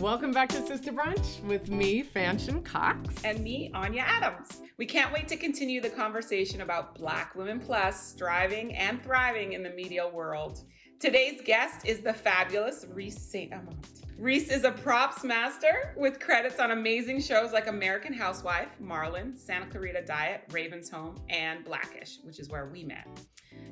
Welcome back to Sister Brunch with me, Fanshen Cox. And me, Anya Adams. We can't wait to continue the conversation about Black Women Plus striving and thriving in the media world. Today's guest is the fabulous Reese St. Amant. Reese is a props master with credits on amazing shows like American Housewife, Marlon, Santa Clarita Diet, Raven's Home, and Blackish, which is where we met.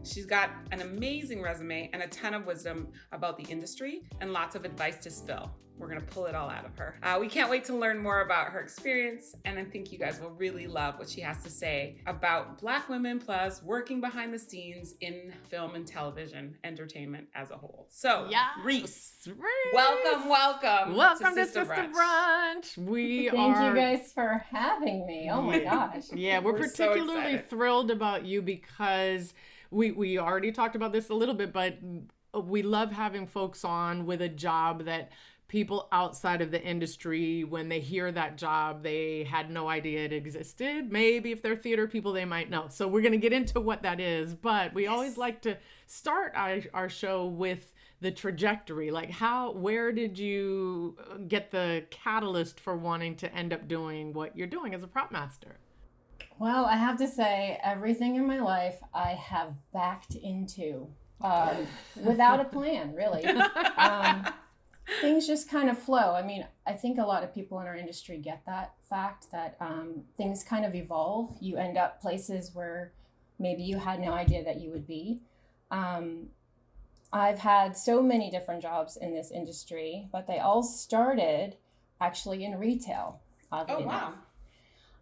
She's got an amazing resume and a ton of wisdom about the industry and lots of advice to spill. We're going to pull it all out of her. We can't wait to learn more about her experience, and I think you guys will really love what she has to say about Black Women Plus working behind the scenes in film and television entertainment as a whole. So, yes. Reese, welcome to Sister Brunch. Thank you guys for having me. Oh my gosh. Yeah, we're particularly thrilled about you because we already talked about this a little bit, but we love having folks on with a job that people outside of the industry, when they hear that job, they had no idea it existed. Maybe if they're theater people, they might know. So we're going to get into what that is. But we always like to start our show with the trajectory. Like where did you get the catalyst for wanting to end up doing what you're doing as a prop master? Well, I have to say, everything in my life I have backed into without a plan, really. Things just kind of flow. I mean, I think a lot of people in our industry get that fact that things kind of evolve. You end up places where maybe you had no idea that you would be. I've had so many different jobs in this industry, but they all started actually in retail, oddly enough.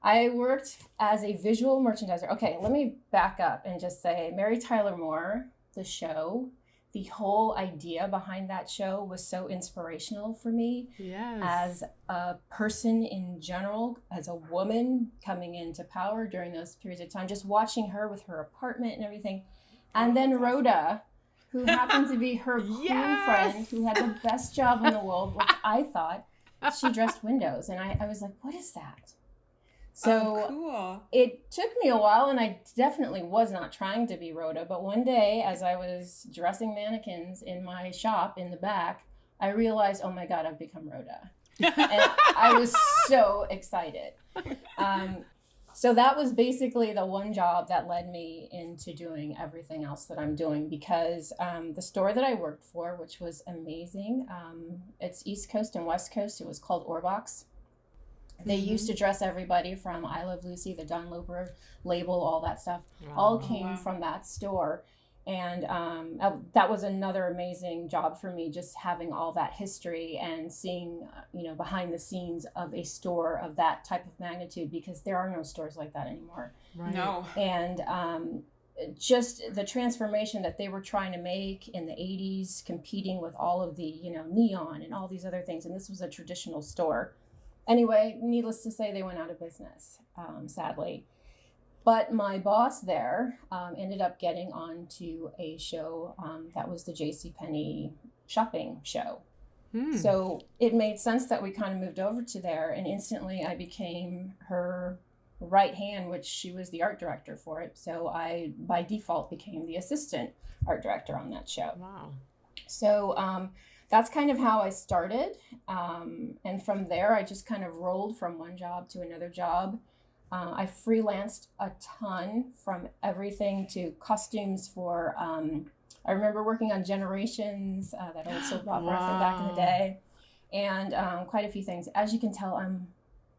I worked as a visual merchandiser. Okay, let me back up and just say Mary Tyler Moore, the show, the whole idea behind that show was so inspirational for me. Yes. As a person in general, as a woman coming into power during those periods of time, just watching her with her apartment and everything. And then Rhoda, who happened to be her cool friend, who had the best job in the world, which I thought she dressed windows. And I was like, what is that? So cool. It took me a while, and I definitely was not trying to be Rhoda. But one day, as I was dressing mannequins in my shop in the back, I realized, oh my God, I've become Rhoda. And I was so excited. So that was basically the one job that led me into doing everything else that I'm doing, because the store that I worked for, which was amazing, it's East Coast and West Coast. It was called Orbox. They used to dress everybody from I Love Lucy, the Don Loper label, all that stuff, all came from that store. And that was another amazing job for me, just having all that history and seeing, behind the scenes of a store of that type of magnitude, because there are no stores like that anymore. Right. No. And just the transformation that they were trying to make in the 80s, competing with all of the, neon and all these other things. And this was a traditional store. Anyway, needless to say, they went out of business, sadly. But my boss there ended up getting onto a show that was the JCPenney shopping show. So it made sense that we kind of moved over to there, and instantly I became her right hand, which she was the art director for it. So I, by default, became the assistant art director on that show. Wow. So that's kind of how I started. And from there, I just kind of rolled from one job to another job. I freelanced a ton, from everything to costumes for, I remember working on Generations, that old soap opera from back in the day, and quite a few things. As you can tell, I'm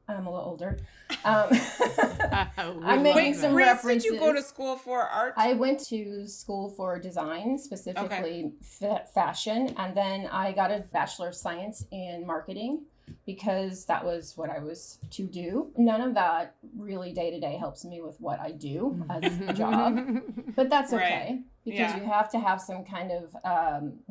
a little older. I'm making some references. Did you go to school for art? I went to school for design, specifically fashion, and then I got a Bachelor of Science in marketing, because that was what I was to do. None of that really day-to-day helps me with what I do as a job, but that's okay, because you have to have some kind of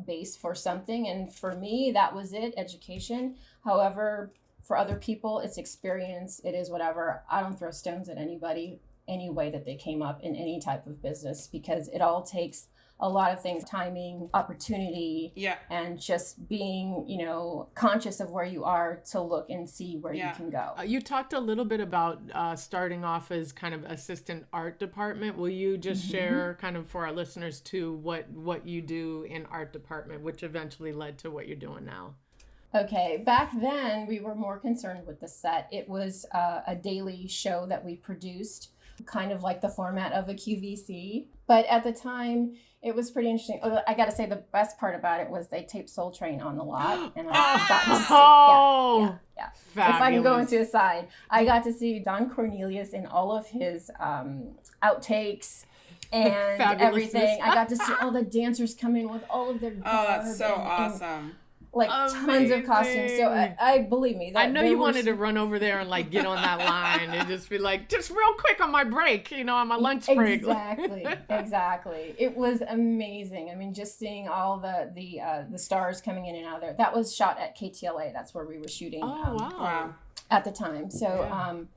base for something, and for me, that was it, education. However, for other people, it's experience, it is whatever. I don't throw stones at anybody, any way that they came up in any type of business, because it all takes a lot of things, timing, opportunity, and just being, conscious of where you are to look and see where you can go. You talked a little bit about starting off as kind of assistant art department. Will you just share kind of for our listeners too what you do in art department, which eventually led to what you're doing now? Okay, back then we were more concerned with the set. It was a daily show that we produced, kind of like the format of a QVC. But at the time, it was pretty interesting. I got to say, the best part about it was they taped Soul Train on the lot, and I got to see. Yeah. If I can go into a side, I got to see Don Cornelius in all of his outtakes and everything. I got to see all the dancers come in with all of their garb. Oh, that's so awesome. Like tons of costumes. So I believe me. I know you wanted to run over there and like get on that line and just be like, just real quick on my break, on my lunch break. Exactly. It was amazing. I mean, just seeing all the stars coming in and out of there. That was shot at KTLA. That's where we were shooting. Wow. At the time. So,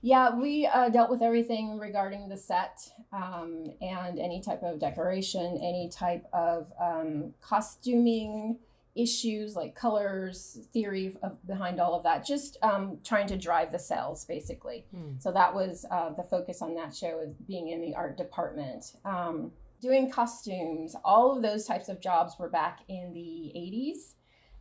we dealt with everything regarding the set and any type of decoration, any type of costuming issues like colors, theory behind all of that, just trying to drive the sales basically. So that was the focus on that show, is being in the art department. Doing costumes, all of those types of jobs were back in the 80s,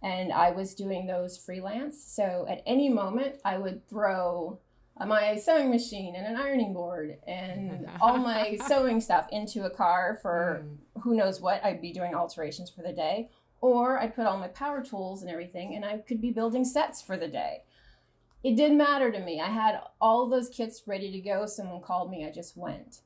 and I was doing those freelance. So at any moment I would throw my sewing machine and an ironing board and all my sewing stuff into a car for who knows what. I'd be doing alterations for the day. Or I'd put all my power tools and everything, and I could be building sets for the day. It didn't matter to me. I had all those kits ready to go. Someone called me, I just went.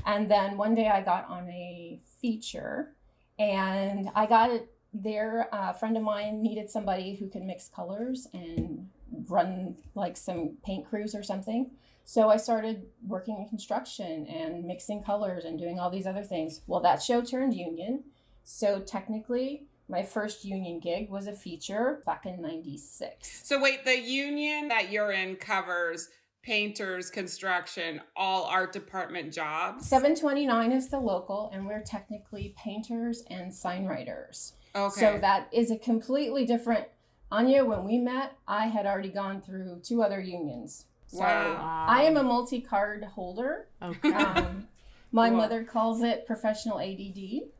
And then one day I got on a feature, and I got it there. A friend of mine needed somebody who could mix colors and run like some paint crews or something. So I started working in construction and mixing colors and doing all these other things. Well, that show turned union. So technically, my first union gig was a feature back in 96. So wait, the union that you're in covers painters, construction, all art department jobs? 729 is the local, and we're technically painters and sign writers. Okay. So that is a completely different. Anya, when we met, I had already gone through 2 other unions. So wow. I am a multi-card holder. Okay. My mother calls it professional ADD.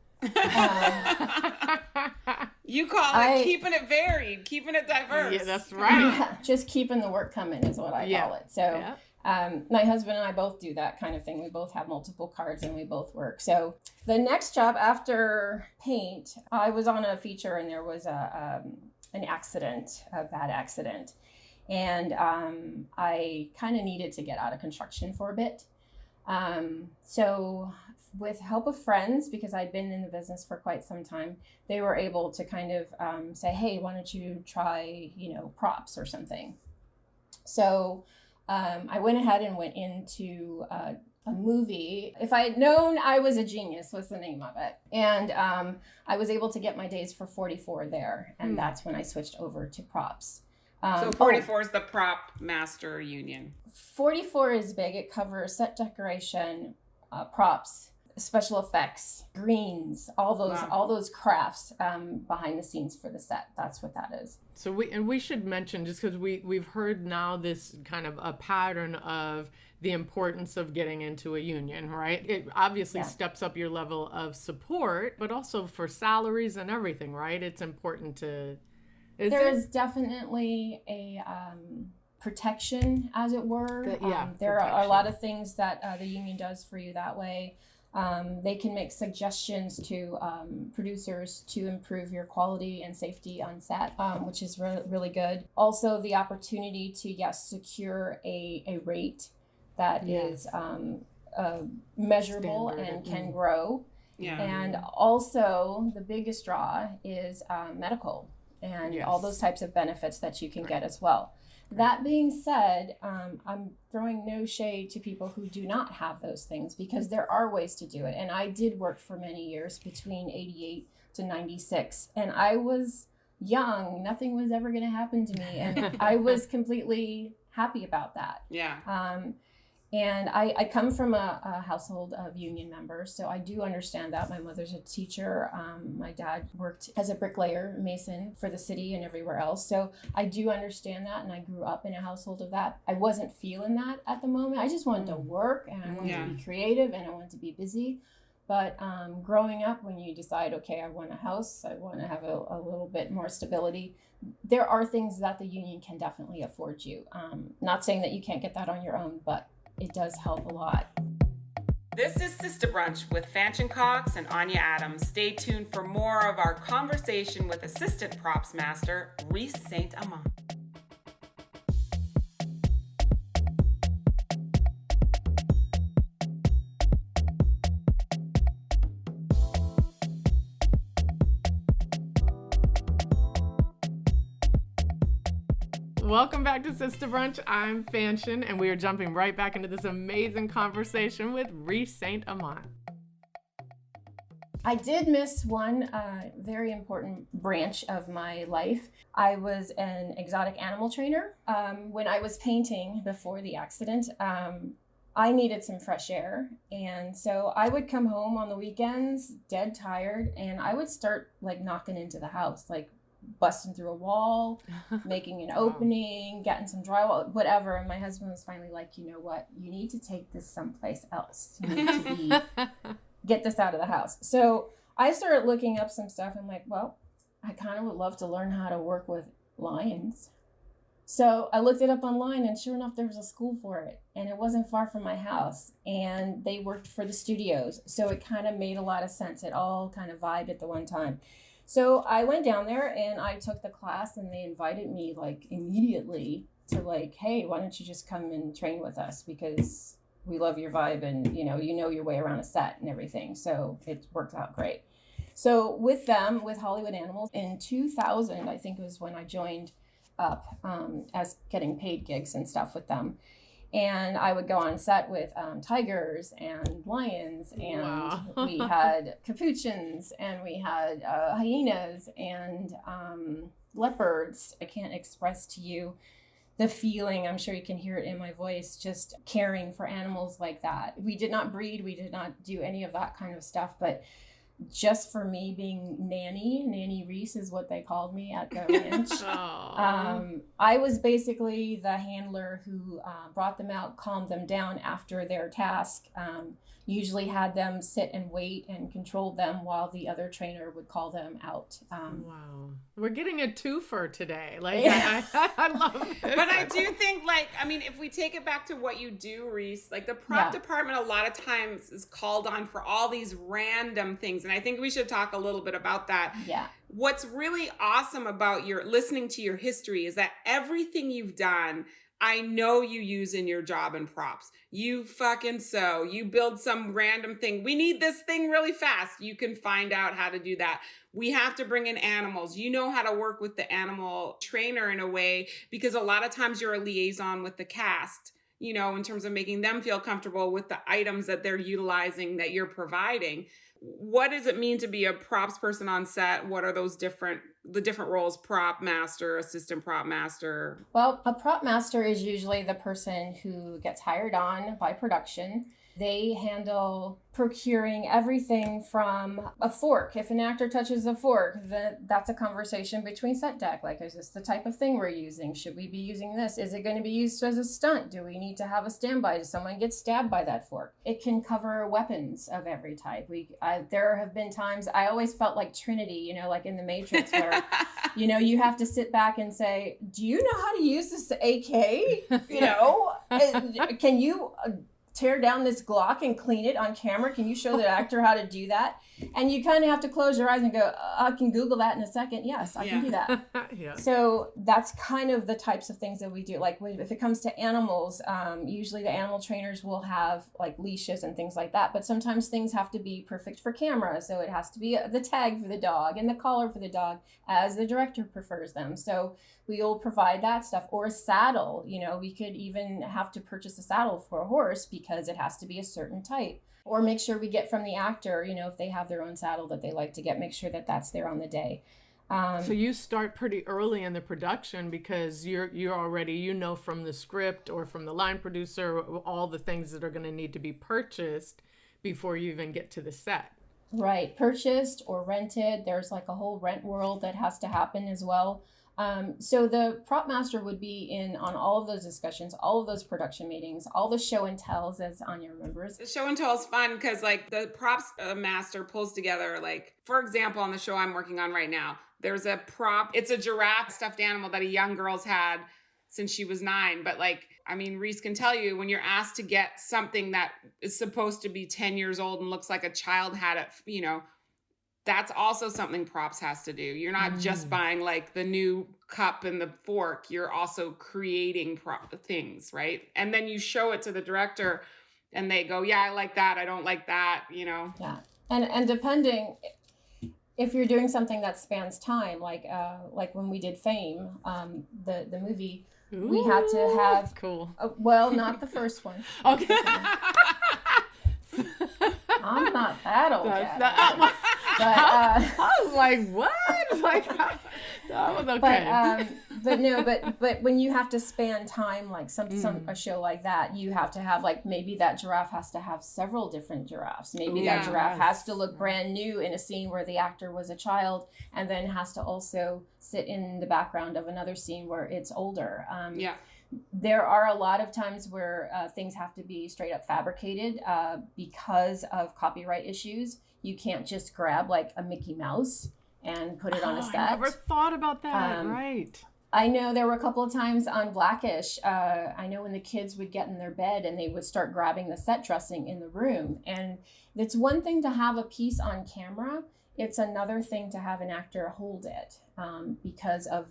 You call it keeping it varied, keeping it diverse. Yeah, that's right. Just keeping the work coming is what I call it. So my husband and I both do that kind of thing. We both have multiple cards and we both work. So the next job after paint, I was on a feature and there was an accident, a bad accident. And I kind of needed to get out of construction for a bit. So with help of friends, because I'd been in the business for quite some time, they were able to kind of say, hey, why don't you try, props or something? So I went ahead and went into a movie. If I had known I Was a Genius was the name of it. And I was able to get my days for 44 there. And that's when I switched over to props. So 44 is the Propmaster Union. 44 is big. It covers set decoration, props, special effects, greens, all those crafts behind the scenes for the set. That's what that is. So we should mention, just because we've heard now this kind of a pattern of the importance of getting into a union, right? It obviously steps up your level of support, but also for salaries and everything, right? It's important to... There is definitely a protection, as it were. There are a lot of things that the union does for you that way. They can make suggestions to producers to improve your quality and safety on set, which is really good. Also, the opportunity to, secure a rate that is measurable and can grow. Yeah. And also, the biggest draw is medical. And all those types of benefits that you can get as well. That being said, I'm throwing no shade to people who do not have those things, because there are ways to do it. And I did work for many years between 88 to 96. And I was young. Nothing was ever going to happen to me. And I was completely happy about that. Yeah. And I come from a household of union members, so I do understand that. My mother's a teacher. My dad worked as a bricklayer, mason for the city and everywhere else. So I do understand that, and I grew up in a household of that. I wasn't feeling that at the moment. I just wanted to work, and I wanted to be creative, and I wanted to be busy. But growing up, when you decide, okay, I want a house, I want to have a little bit more stability, there are things that the union can definitely afford you. Not saying that you can't get that on your own, but it does help a lot. This is Sister Brunch with Fanshen Cox and Anya Adams. Stay tuned for more of our conversation with Assistant Props Master Reese St. Amant. Welcome back to Sister Brunch. I'm Fanshen, and we are jumping right back into this amazing conversation with Reese St. Amant. I did miss one very important branch of my life. I was an exotic animal trainer. When I was painting before the accident, I needed some fresh air. And so I would come home on the weekends, dead tired, and I would start like knocking into the house, like busting through a wall, making an opening, getting some drywall, whatever. And my husband was finally like, you know what, you need to take this someplace else. You need to get this out of the house. So I started looking up some stuff. I'm like, well, I kind of would love to learn how to work with lions. So I looked it up online, and sure enough, there was a school for it, and it wasn't far from my house, and they worked for the studios. So it kind of made a lot of sense. It all kind of vibed at the one time. So I went down there and I took the class, and they invited me like immediately to like, hey, why don't you just come and train with us, because we love your vibe and you know your way around a set and everything. So it worked out great. So with them, with Hollywood Animals in 2000, I think it was when I joined up as getting paid gigs and stuff with them. And I would go on set with tigers and lions, and Wow. we had capuchins, and we had hyenas and leopards. I can't express to you the feeling. I'm sure you can hear it in my voice, just caring for animals like that. We did not breed, we did not do any of that kind of stuff, but just for me being Nanny Reese is what they called me at the ranch. I was basically the handler who brought them out, calmed them down after their task, usually had them sit and wait and controlled them while the other trainer would call them out. Wow. We're getting a twofer today. Like, Yeah. I love it. But I do think, like, I mean, if we take it back to what you do, Reese, like the prop department a lot of times is called on for all these random things. And I think we should talk a little bit about that. Yeah. What's really awesome about your listening to your history is that everything you've done, I know you use in your job in props. You fucking sew. You build some random thing. We need this thing really fast. You can find out how to do that. We have to bring in animals. You know how to work with the animal trainer in a way, because a lot of times you're a liaison with the cast, you know, in terms of making them feel comfortable with the items that they're utilizing that you're providing. What does it mean to be a props person on set? What are those different roles? Prop master, assistant prop master? Well, a prop master is usually the person who gets hired on by production. They handle procuring everything from a fork. If an actor touches a fork, that's a conversation between set deck. Like, is this the type of thing we're using? Should we be using this? Is it going to be used as a stunt? Do we need to have a standby? Does someone get stabbed by that fork? It can cover weapons of every type. There have been times I always felt like Trinity, you know, like in The Matrix, where, you know, you have to sit back and say, do you know how to use this AK? You know, can you tear down this Glock and clean it on camera? Can you show the actor how to do that? And you kind of have to close your eyes and go, I can Google that in a second. Yes, I can do that. Yeah. So that's kind of the types of things that we do. Like if it comes to animals, usually the animal trainers will have like leashes and things like that. But sometimes things have to be perfect for camera. So it has to be the tag for the dog and the collar for the dog as the director prefers them. So we'll provide that stuff. Or a saddle, you know, we could even have to purchase a saddle for a horse because it has to be a certain type. Or make sure we get from the actor, you know, if they have their own saddle that they like to get, make sure that that's there on the day. So you start pretty early in the production because you're already, you know, from the script or from the line producer, all the things that are going to need to be purchased before you even get to the set. Right. Purchased or rented. There's like a whole rent world that has to happen as well. So the prop master would be in on all of those discussions, all of those production meetings, all the show and tells, as Anya remembers. The show and tell is fun because like the props master pulls together, like, for example, on the show I'm working on right now, there's a prop. It's a giraffe stuffed animal that a young girl's had since she was 9. But like, I mean, Reese can tell you, when you're asked to get something that is supposed to be 10 years old and looks like a child had it, you know, that's also something props has to do. You're not just buying like the new cup and the fork. You're also creating things, right? And then you show it to the director and they go, yeah, I like that. I don't like that, you know? Yeah. And depending, if you're doing something that spans time, like when we did Fame, the movie, we had to have, cool. Well, not the first one. Okay. I'm not that old yet. But I was like, what? Like, that was okay. But when you have to span time, like a show like that, you have to have, like, maybe that giraffe has to have several different giraffes. Maybe that giraffe has to look brand new in a scene where the actor was a child, and then has to also sit in the background of another scene where it's older. There are a lot of times where things have to be straight up fabricated because of copyright issues. You can't just grab like a Mickey Mouse and put it on a set. I never thought about that. Right. I know there were a couple of times on Blackish, I know when the kids would get in their bed and they would start grabbing the set dressing in the room. And it's one thing to have a piece on camera. It's another thing to have an actor hold it because of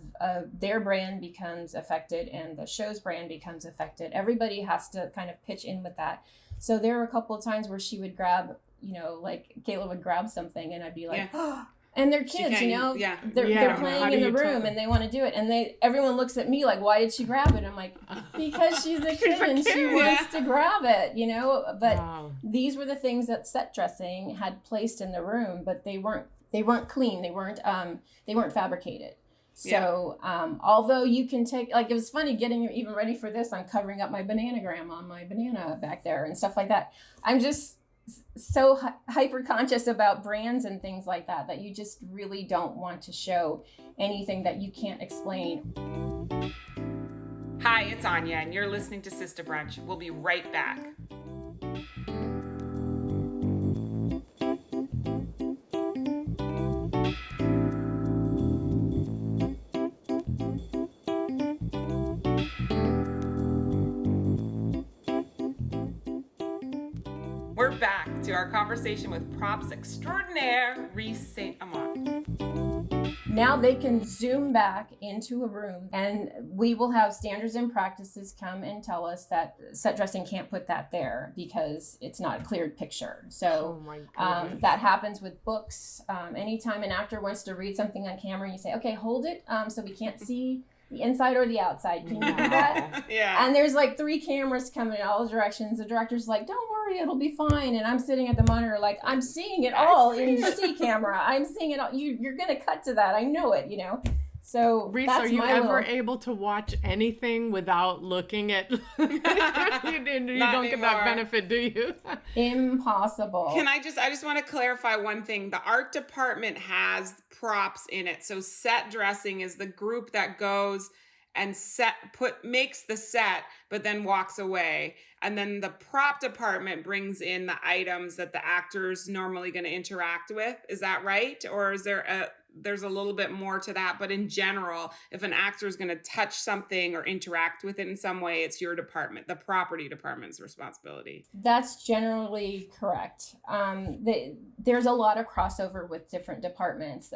their brand becomes affected and the show's brand becomes affected. Everybody has to kind of pitch in with that. So there were a couple of times where she would grab, you know, like Kayla would grab something and I'd be like, and they're kids, you know, they're playing in the room and they want to do it. And everyone looks at me like, why did she grab it? I'm like, because she's a kid and she wants to grab it, you know, but these were the things that set dressing had placed in the room, but they weren't clean. They weren't fabricated. So, although you can take, like, it was funny getting even ready for this, I'm covering up my bananagram on my banana back there and stuff like that. I'm just so hyper conscious about brands and things like that you just really don't want to show anything that you can't explain. Hi, it's Anya, and you're listening to Sister Brunch. We'll be right back. We're back to our conversation with props extraordinaire, Reese St. Amant. Now they can zoom back into a room and we will have standards and practices come and tell us that set dressing can't put that there because it's not a cleared picture. So that happens with books. Anytime an actor wants to read something on camera and you say, okay, hold it so we can't see the inside or the outside. Can you do that? And there's like 3 cameras coming in all directions. The director's like, don't worry, it'll be fine. And I'm sitting at the monitor like, I'm seeing it all in HD camera. I'm seeing it all. You're going to cut to that. I know it, you know. So Reese, are you ever able to watch anything without looking at you don't get that benefit, do you? Impossible. I just want to clarify one thing. The art department has props in it. So set dressing is the group that goes and makes the set, but then walks away. And then the prop department brings in the items that the actor's normally going to interact with. Is that right? Or is there's a little bit more to that, but in general, if an actor is going to touch something or interact with it in some way, it's your department, the property department's responsibility. That's generally correct. There's a lot of crossover with different departments.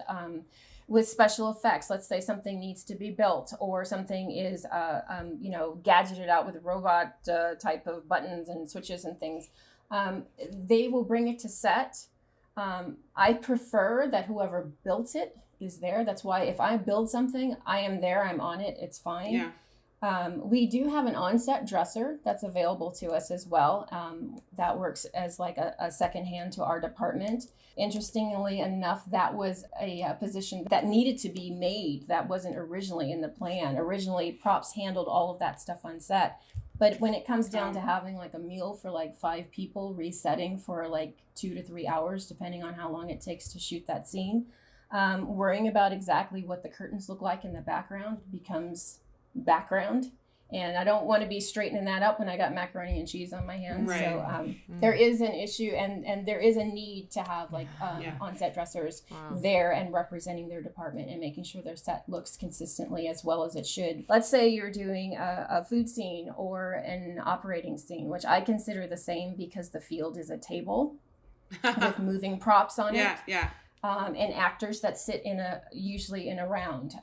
With special effects, let's say something needs to be built or something is, gadgeted out with robot type of buttons and switches and things. They will bring it to set. I prefer that whoever built it is there. That's why if I build something, I am there, I'm on it, it's fine. We do have an on-set dresser that's available to us as well. That works as like a second hand to our department. Interestingly enough, that was a position that needed to be made. That wasn't originally in the plan. Originally, props handled all of that stuff on set. But when it comes down to having like a meal for like 5 people, resetting for like 2 to 3 hours, depending on how long it takes to shoot that scene, Worrying about exactly what the curtains look like in the background becomes background. And I don't want to be straightening that up when I got macaroni and cheese on my hands. Right. So there is an issue, and there is a need to have like on-set dressers there and representing their department and making sure their set looks consistently as well as it should. Let's say you're doing a food scene or an operating scene, which I consider the same because the field is a table with moving props on it. Yeah. And actors that sit usually in a round.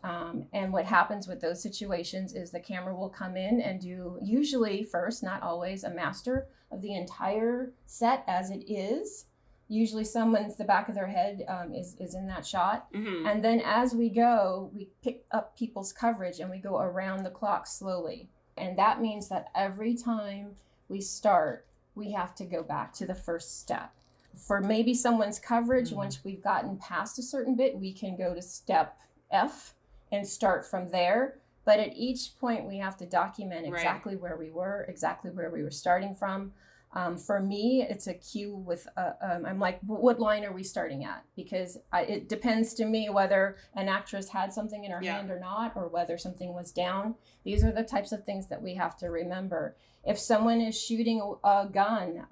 And what happens with those situations is the camera will come in and do, usually first, not always, a master of the entire set as it is. Usually the back of their head is in that shot. Mm-hmm. And then as we go, we pick up people's coverage and we go around the clock slowly. And that means that every time we start, we have to go back to the first step. For maybe someone's coverage, once we've gotten past a certain bit, we can go to step F and start from there. But at each point, we have to document exactly where we were, exactly where we were starting from. For me, it's a cue with, I'm like, what line are we starting at? Because it depends to me whether an actress had something in her hand or not, or whether something was down. These are the types of things that we have to remember. If someone is shooting a gun,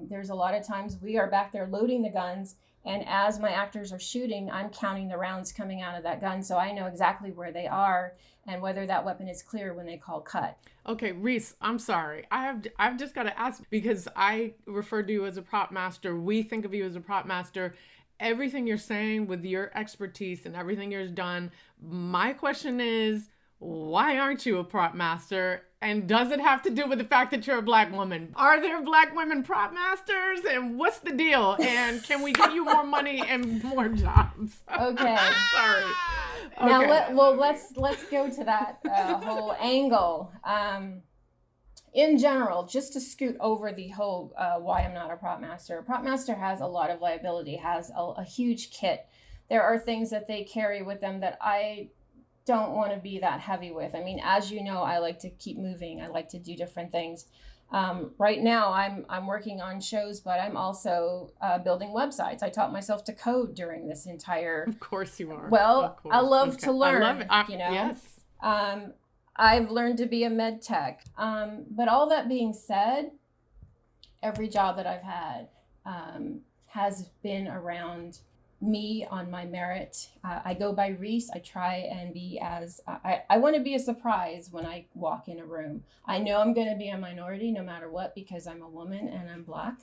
there's a lot of times we are back there loading the guns. And as my actors are shooting, I'm counting the rounds coming out of that gun. So I know exactly where they are and whether that weapon is clear when they call cut. Okay, Reese, I'm sorry. I've just got to ask, because I refer to you as a prop master. We think of you as a prop master. Everything you're saying with your expertise and everything you've done, my question is, why aren't you a prop master? And does it have to do with the fact that you're a Black woman? Are there Black women prop masters? And what's the deal? And can we get you more money and more jobs? Okay. Sorry. Now let's go to that whole angle. In general, just to scoot over the whole why I'm not a prop master. A prop master has a lot of liability, has a huge kit. There are things that they carry with them that I don't want to be that heavy with. I mean, as you know, I like to keep moving. I like to do different things. Right now, I'm working on shows, but I'm also building websites. I taught myself to code during this entire. Of course you are. Well, I love to learn. I love it. You know. Yes. I've learned to be a med tech. But all that being said, every job that I've had has been around me on my merit. I go by Reese. I try and be I want to be a surprise when I walk in a room. I know I'm going to be a minority no matter what because I'm a woman and I'm Black.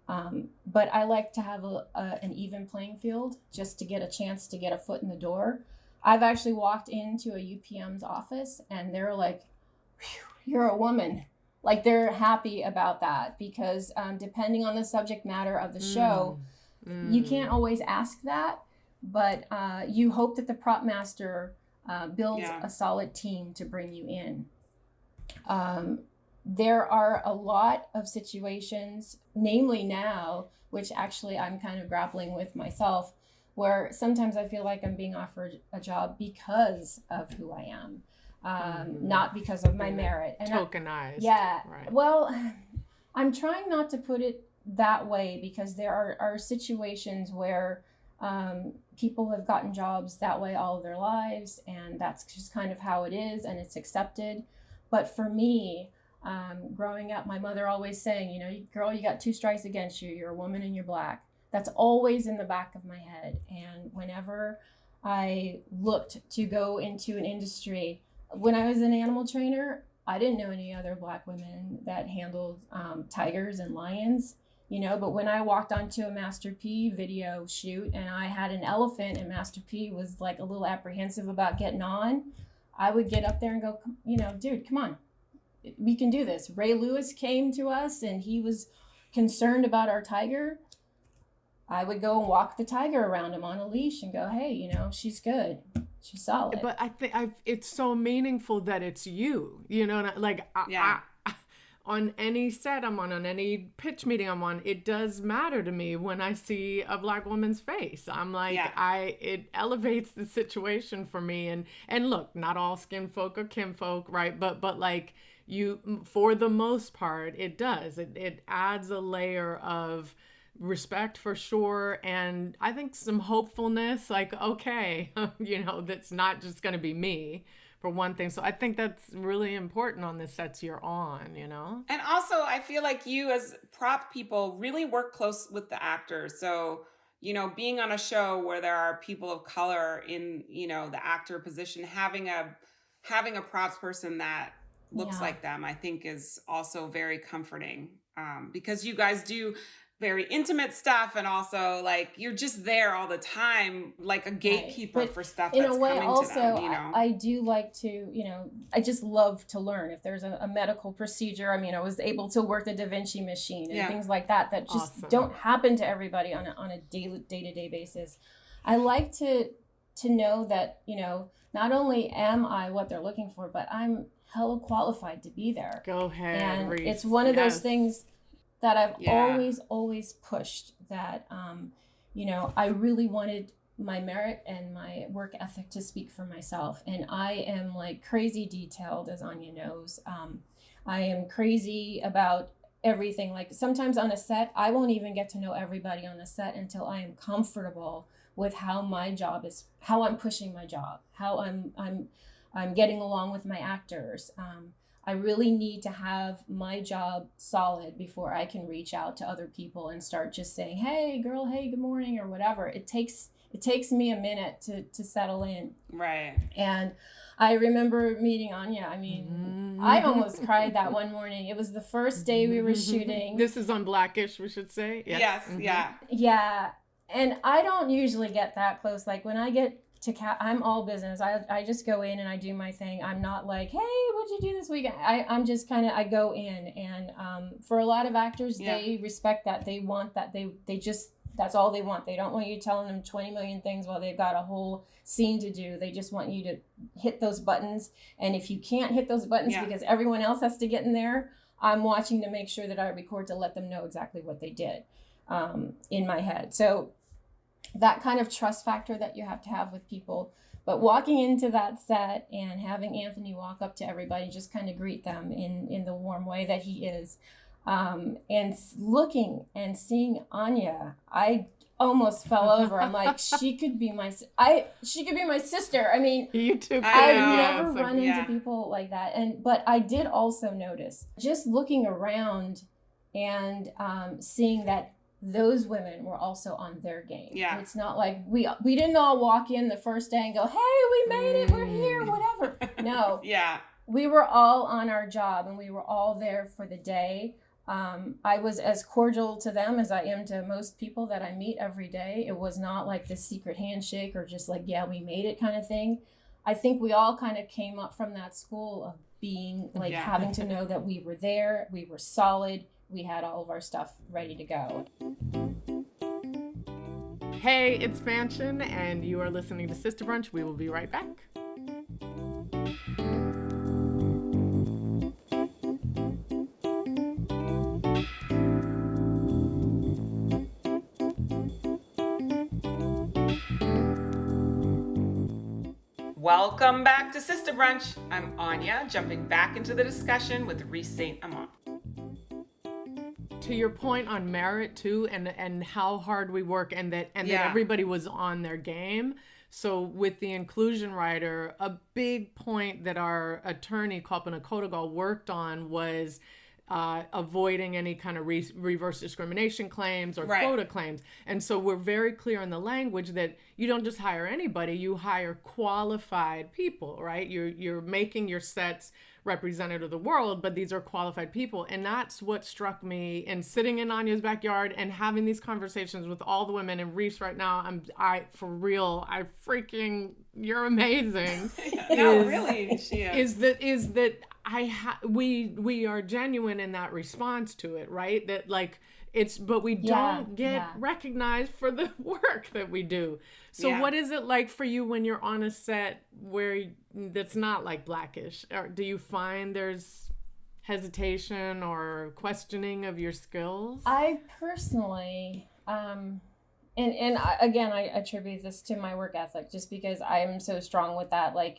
But I like to have an even playing field just to get a chance to get a foot in the door. I've actually walked into a UPM's office and they're like, you're a woman. Like they're happy about that because depending on the subject matter of the show, you can't always ask that, but you hope that the prop master builds a solid team to bring you in. There are a lot of situations, namely now, which actually I'm kind of grappling with myself, where sometimes I feel like I'm being offered a job because of who I am, not because of my merit. And tokenized. Right. Well, I'm trying not to put it that way because there are situations where people have gotten jobs that way all of their lives, and that's just kind of how it is, and it's accepted. But for me, growing up, my mother always saying, you know, girl, you got two strikes against you. You're a woman and you're Black. That's always in the back of my head. And whenever I looked to go into an industry, when I was an animal trainer, I didn't know any other Black women that handled tigers and lions, you know, but when I walked onto a Master P video shoot and I had an elephant and Master P was like a little apprehensive about getting on, I would get up there and go, you know, dude, come on, we can do this. Ray Lewis came to us and he was concerned about our tiger. I would go and walk the tiger around him on a leash and go, hey, you know, she's good. She's solid. But I think it's so meaningful that it's you, you know, like on any set I'm on any pitch meeting I'm on, it does matter to me when I see a Black woman's face. I'm like, it elevates the situation for me. And look, not all skin folk are kinfolk, right? But like you, for the most part, it does. It adds a layer of respect for sure. And I think some hopefulness, like, okay, that's not just going to be me for one thing. So I think that's really important on the sets you're on, And also, I feel like you as prop people really work close with the actors. So, being on a show where there are people of color in, the actor position, having a props person that looks like them, I think is also very comforting, because you guys do very intimate stuff, and also like you're just there all the time, like a gatekeeper for stuff in that's a way coming also, to them. I do like to, I just love to learn. If there's a medical procedure, I was able to work the Da Vinci machine and things like that just don't happen to everybody on a day-to-day basis. I like to know that, not only am I what they're looking for, but I'm hella qualified to be there. Go ahead, and Reese. It's one of those things that I've always pushed, that, I really wanted my merit and my work ethic to speak for myself. And I am like crazy detailed, as Anya knows. I am crazy about everything. Like sometimes on a set, I won't even get to know everybody on the set until I am comfortable with how my job is, how I'm pushing my job, how I'm getting along with my actors. I really need to have my job solid before I can reach out to other people and start just saying, hey girl, hey, good morning, or whatever. It takes me a minute to settle in. Right. And I remember meeting Anya. I almost cried that one morning. It was the first day we were shooting. This is on Blackish, we should say. Yes. Yeah. Yeah. And I don't usually get that close. Like when I get to I'm all business. I just go in and I do my thing. I'm not like, hey, what'd you do this weekend? I'm just kind of, I go in, and for a lot of actors, they respect that. They want that. They just, that's all they want. They don't want you telling them 20 million things while they've got a whole scene to do. They just want you to hit those buttons. And if you can't hit those buttons because everyone else has to get in there, I'm watching to make sure that I record to let them know exactly what they did in my head. So that kind of trust factor that you have to have with people. But walking into that set and having Anthony walk up to everybody, just kind of greet them in the warm way that he is, and looking and seeing Anya, I almost fell over. I'm like, she could be my sister. I mean, you too. I've never run into people like that. But I did also notice, just looking around and seeing that those women were also on their game. Yeah. It's not like we didn't all walk in the first day and go, hey, we made it, we're here, whatever. No. Yeah. We were all on our job, and we were all there for the day. I was as cordial to them as I am to most people that I meet every day. It was not like this secret handshake or just like, yeah, we made it kind of thing. I think we all kind of came up from that school of being like having to know that we were there, we were solid, we had all of our stuff ready to go. Hey, it's Fanshen, and you are listening to Sister Brunch. We will be right back. Welcome back to Sister Brunch. I'm Anya, jumping back into the discussion with Reese St. Amant. To your point on merit too, and how hard we work, and that everybody was on their game. So with the inclusion rider, a big point that our attorney Kalpana Kotagal worked on was avoiding any kind of reverse discrimination claims or quota claims. And so we're very clear in the language that you don't just hire anybody, you hire qualified people, right? You're making your sets representative of the world, but these are qualified people. And that's what struck me in sitting in Anya's backyard and having these conversations with all the women. And Reese, right now, you're amazing. No, really, she is. Is that we are genuine in that response to it, right? That like but we don't get recognized for the work that we do. So what is it like for you when you're on a set where that's not like Blackish? Or do you find there's hesitation or questioning of your skills? I personally, and again, I attribute this to my work ethic, just because I am so strong with that. Like,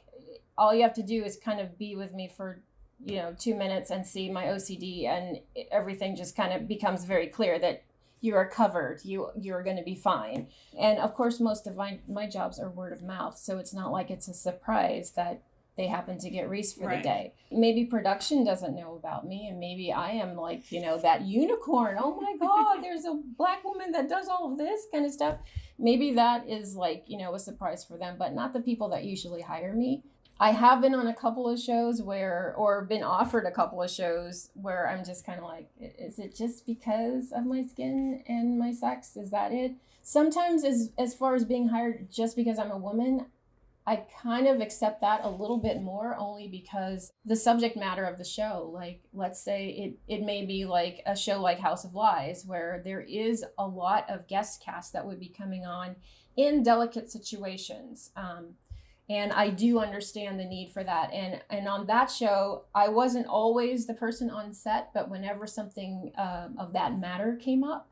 all you have to do is kind of be with me for 2 minutes and see my OCD, and everything just kind of becomes very clear that you are covered, you're going to be fine. And of course, most of my jobs are word of mouth, so it's not like it's a surprise that they happen to get Reese for the day. Maybe production doesn't know about me, and maybe I am like, you know, that unicorn. Oh my God, there's a Black woman that does all of this kind of stuff. Maybe that is like, you know, a surprise for them, but not the people that usually hire me. I have been on a couple of shows or been offered a couple of shows where I'm just kind of like, is it just because of my skin and my sex? Is that it? Sometimes as far as being hired just because I'm a woman, I kind of accept that a little bit more, only because the subject matter of the show, like, let's say it may be like a show like House of Lies, where there is a lot of guest cast that would be coming on in delicate situations. And I do understand the need for that. And on that show, I wasn't always the person on set, but whenever something of that matter came up,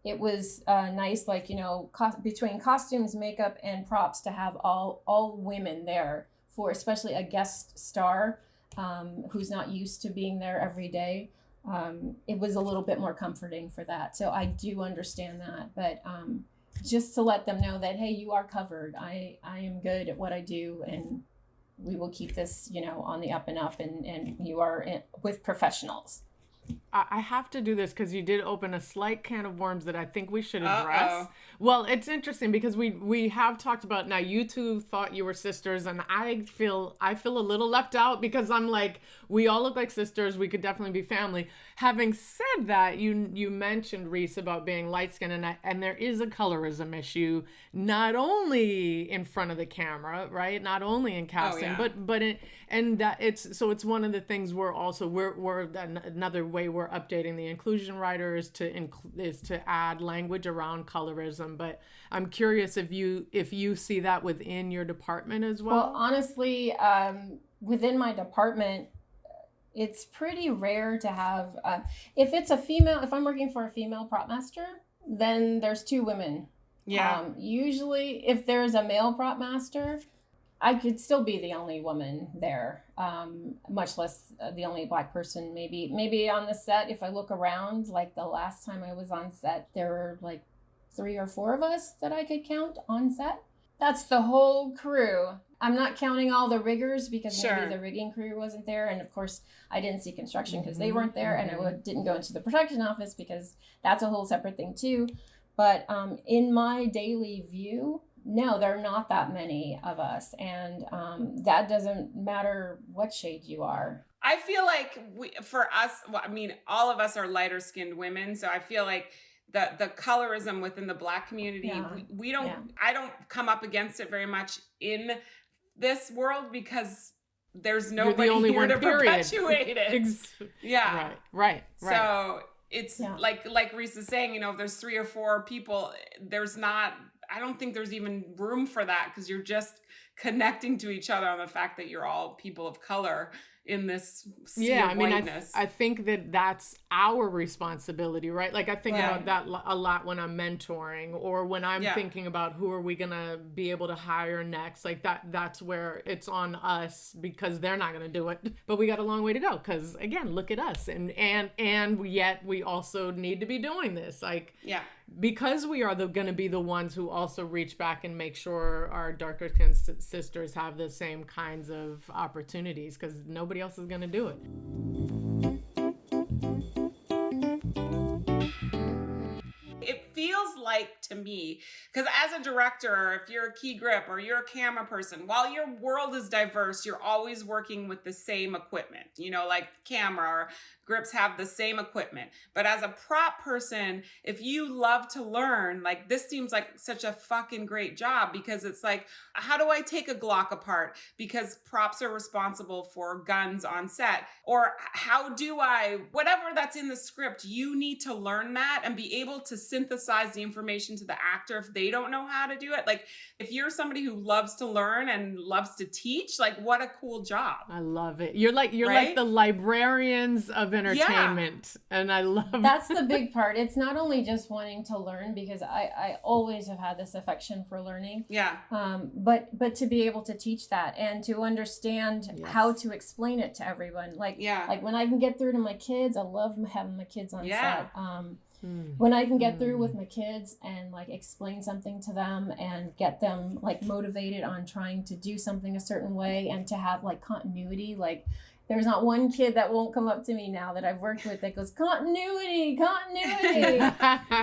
it was nice, like, you know, between costumes, makeup, and props, to have all women there for especially a guest star who's not used to being there every day. It was a little bit more comforting for that. So I do understand that. But just to let them know that, hey, you are covered. I am good at what I do, and we will keep this, you know, on the up and up, and you are with professionals. I have to do this because you did open a slight can of worms that I think we should address. Well, it's interesting because we have talked about, now you two thought you were sisters, and I feel a little left out because I'm like, we all look like sisters. We could definitely be family. Having said that, you mentioned, Reese, about being light-skinned, and there is a colorism issue, not only in front of the camera, right? Not only in casting, it's one of the things we're another way we're updating the inclusion writers is to add language around colorism. But I'm curious if you see that within your department as well. Well, honestly, within my department, it's pretty rare to have, if I'm working for a female prop master, then there's 2 women. Yeah. Usually if there's a male prop master, I could still be the only woman there, much less the only Black person. Maybe on the set, if I look around, like the last time I was on set, there were like 3 or 4 of us that I could count on set. That's the whole crew. I'm not counting all the riggers because maybe the rigging crew wasn't there. And of course, I didn't see construction because they weren't there. And I didn't go into the production office because that's a whole separate thing too. But in my daily view, no, there are not that many of us. And that doesn't matter what shade you are. I feel like for us, all of us are lighter skinned women. So I feel like the colorism within the Black community, we don't, I don't come up against it very much in this world because there's nobody here to perpetuate it. Right. So it's like Reese is saying, you know, if there's 3 or 4 people, I don't think there's even room for that because you're just connecting to each other on the fact that you're all people of color in this sea of whiteness. I think that's our responsibility, right? Like I think about that a lot when I'm mentoring or when I'm thinking about who are we gonna be able to hire next. Like that's where it's on us because they're not gonna do it. But we got a long way to go because again, look at us, and yet we also need to be doing this. Because we are going to be the ones who also reach back and make sure our darker skinned sisters have the same kinds of opportunities because nobody else is going to do it. It feels like to me, because as a director, if you're a key grip or you're a camera person, while your world is diverse, you're always working with the same equipment, you know, like camera or grips have the same equipment. But as a prop person, if you love to learn, like this seems like such a fucking great job because it's like, how do I take a Glock apart? Because props are responsible for guns on set. Or how do whatever that's in the script, you need to learn that and be able to synthesize the information to the actor if they don't know how to do it. Like if you're somebody who loves to learn and loves to teach, like what a cool job. I love it. You're like the librarians of entertainment. And I love that's the big part. It's not only just wanting to learn because I always have had this affection for learning. But to be able to teach that and to understand how to explain it to everyone. Like when I can get through to my kids, I love having my kids on set. when I can get through with my kids and like explain something to them and get them like motivated on trying to do something a certain way and to have like continuity, like there's not one kid that won't come up to me now that I've worked with that goes, continuity,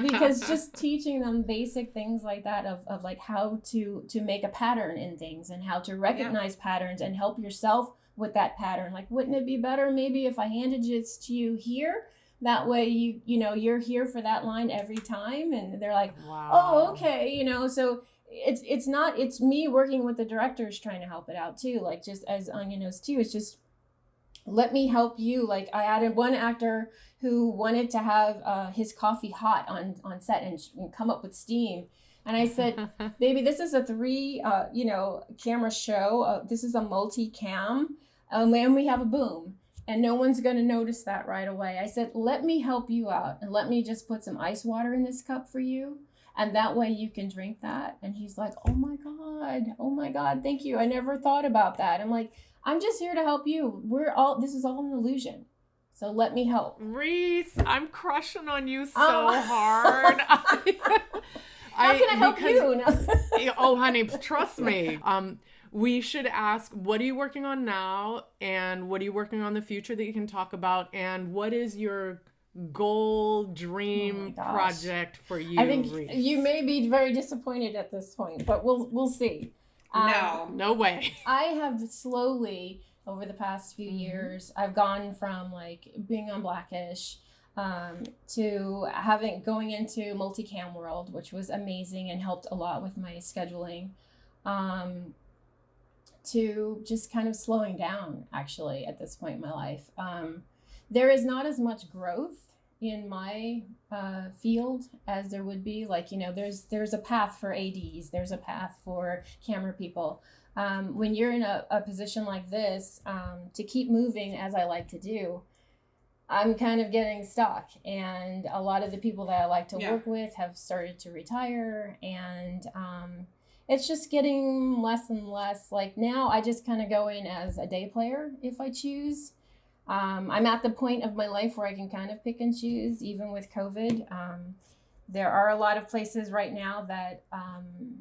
because just teaching them basic things like that of like how to make a pattern in things and how to recognize patterns and help yourself with that pattern. Like, wouldn't it be better maybe if I handed it to you here? That way you know, you're here for that line every time. And they're like, oh, okay. You know, so it's me working with the directors trying to help it out too. Like, just as Anya knows too, it's just, let me help you. Like, I added one actor who wanted to have his coffee hot on set and come up with steam. And I said, baby, this is a 3 camera show. This is a multi-cam, and we have a boom. And no one's going to notice that right away. I said, let me help you out. And let me just put some ice water in this cup for you. And that way you can drink that. And he's like, oh my God, thank you. I never thought about that. I'm like, I'm just here to help you. This is all an illusion. So let me help. Reese, I'm crushing on you so hard. How can I help you? Oh, honey, trust me. We should ask, what are you working on now? And what are you working on in the future that you can talk about? And what is your goal, dream project for you, I think Reese? You may be very disappointed at this point, but we'll see. No way. I have slowly, over the past few years, I've gone from like being on Blackish to going into multicam world, which was amazing and helped a lot with my scheduling, to just kind of slowing down actually at this point in my life. There is not as much growth in my field as there would be. Like, you know, there's a path for ADs, there's a path for camera people. When you're in a position like this, to keep moving as I like to do, I'm kind of getting stuck. And a lot of the people that I like to work with have started to retire, and it's just getting less and less. Like, now I just kind of go in as a day player if I choose. I'm at the point of my life where I can kind of pick and choose, even with COVID. There are a lot of places right now that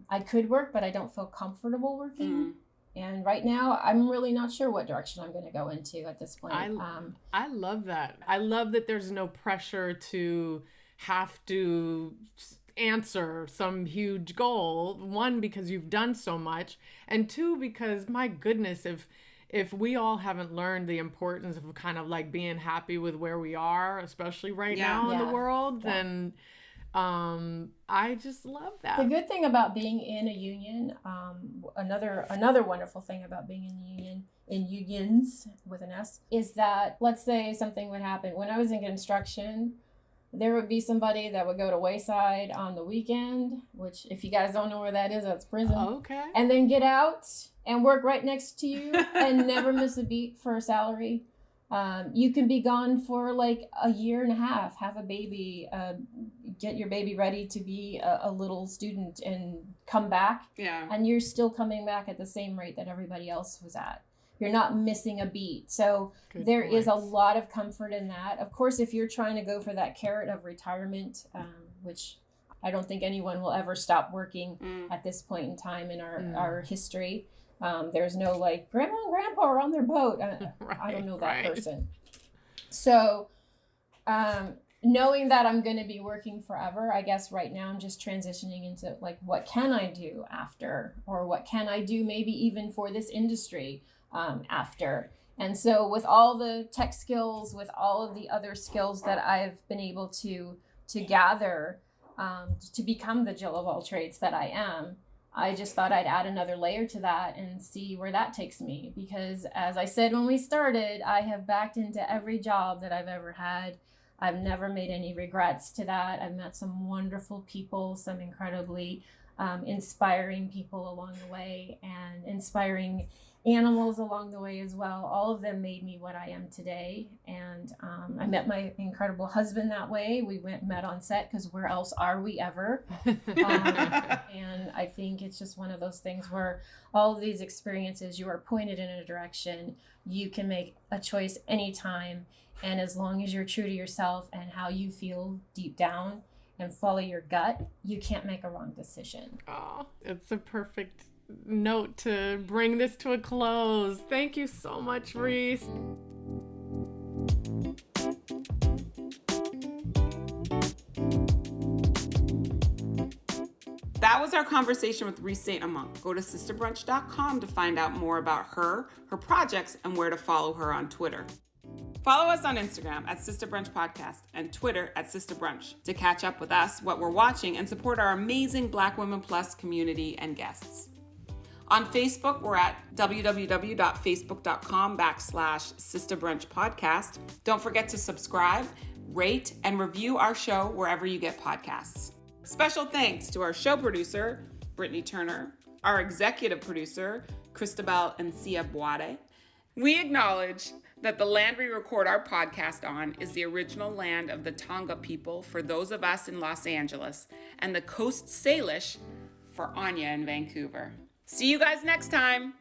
I could work, but I don't feel comfortable working. And right now, I'm really not sure what direction I'm going to go into at this point. I love that. I love that there's no pressure to have to answer some huge goal. One, because you've done so much. And two, because my goodness, if we all haven't learned the importance of kind of like being happy with where we are, especially right now in the world, then I just love that. The good thing about being in a union, another wonderful thing about being in the union, in unions with an S, is that, let's say something would happen. When I was in construction, there would be somebody that would go to Wayside on the weekend, which, if you guys don't know where that is, that's prison. Okay. And then get out and work right next to you and never miss a beat for a salary. You can be gone for like a year and a half, have a baby, get your baby ready to be a little student, and come back. Yeah. And you're still coming back at the same rate that everybody else was at. You're not missing a beat. So there is a lot of comfort in that. Of course, if you're trying to go for that carrot of retirement, which I don't think anyone will ever stop working at this point in time in our history. There's no like, grandma and grandpa are on their boat. I don't know that person. So knowing that I'm going to be working forever, I guess right now I'm just transitioning into like, what can I do after? Or what can I do maybe even for this industry after? And so with all the tech skills, with all of the other skills that I've been able to gather to become the Jill of all trades that I am, I just thought I'd add another layer to that and see where that takes me. Because as I said when we started, I have backed into every job that I've ever had. I've never made any regrets to that. I've met some wonderful people, some incredibly inspiring people along the way, and inspiring animals along the way as well. All of them made me what I am today. And I met my incredible husband that way. We met on set because where else are we ever? And I think it's just one of those things where all of these experiences, you are pointed in a direction. You can make a choice anytime. And as long as you're true to yourself and how you feel deep down and follow your gut, you can't make a wrong decision. Oh, it's a perfect note to bring this to a close. Thank you so much, Reese. That was our conversation with Reese St. Amant. Go to sisterbrunch.com to find out more about her projects, and where to follow her on Twitter. Follow us on Instagram at Sister Brunch Podcast and Twitter at Sister Brunch to catch up with us, what we're watching, and support our amazing Black Women Plus community and guests. On Facebook, we're at www.facebook.com/Sister Brunch Podcast. Don't forget to subscribe, rate, and review our show wherever you get podcasts. Special thanks to our show producer, Brittany Turner, our executive producer, Cristobal and Cia Boade. We acknowledge that the land we record our podcast on is the original land of the Tonga people for those of us in Los Angeles, and the Coast Salish for Anya in Vancouver. See you guys next time.